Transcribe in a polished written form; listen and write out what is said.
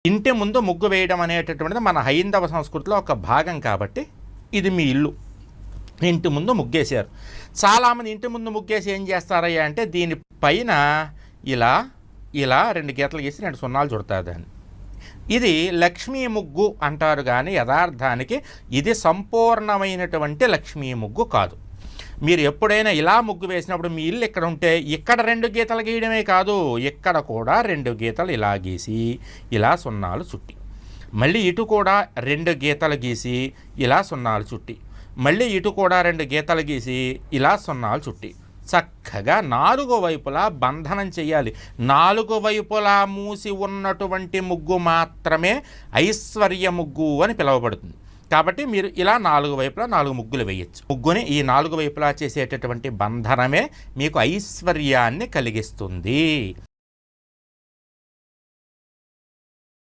ఇంటి ముందు ముగ్గు వేయడం అనేటటువంటిది మన హైందవ సంస్కృతిలో ఒక భాగం కాబట్టి ఇది మీ ఇల్లు, ఇంటి ముందు ముగ్గేశారు. చాలామంది ఇంటి ముందు ముగ్గేసి ఏం చేస్తారయ్యా అంటే దీనిపైన ఇలా ఇలా 2 గీతలు గీసి 2 సున్నాలు చుడతారు దాన్ని. ఇది లక్ష్మీ ముగ్గు అంటారు, కానీ యథార్థానికి ఇది సంపూర్ణమైనటువంటి లక్ష్మీ ముగ్గు కాదు. మీరు ఎప్పుడైనా ఇలా ముగ్గు వేసినప్పుడు మీ ఇల్లు ఇక్కడ ఉంటే ఇక్కడ 2 గీతలు గీయడమే కాదు, ఇక్కడ కూడా 2 గీతలు ఇలా గీసి ఇలా సున్నాలు చుట్టి, మళ్ళీ ఇటు కూడా 2 గీతలు గీసి ఇలా సున్నాలు చుట్టి, మళ్ళీ ఇటు కూడా 2 గీతలు గీసి ఇలా సున్నాలు చుట్టి చక్కగా 4 వైపులా బంధనం చేయాలి. 4 వైపులా మూసి ఉన్నటువంటి ముగ్గు మాత్రమే ఐశ్వర్య ముగ్గు అని పిలువబడుతుంది. కాబట్టి మీరు ఇలా 4 వైపులా 4 ముగ్గులు వేయచ్చు. ముగ్గుని ఈ 4 వైపులా చేసేటటువంటి బంధనమే మీకు ఐశ్వర్యాన్ని కలిగిస్తుంది.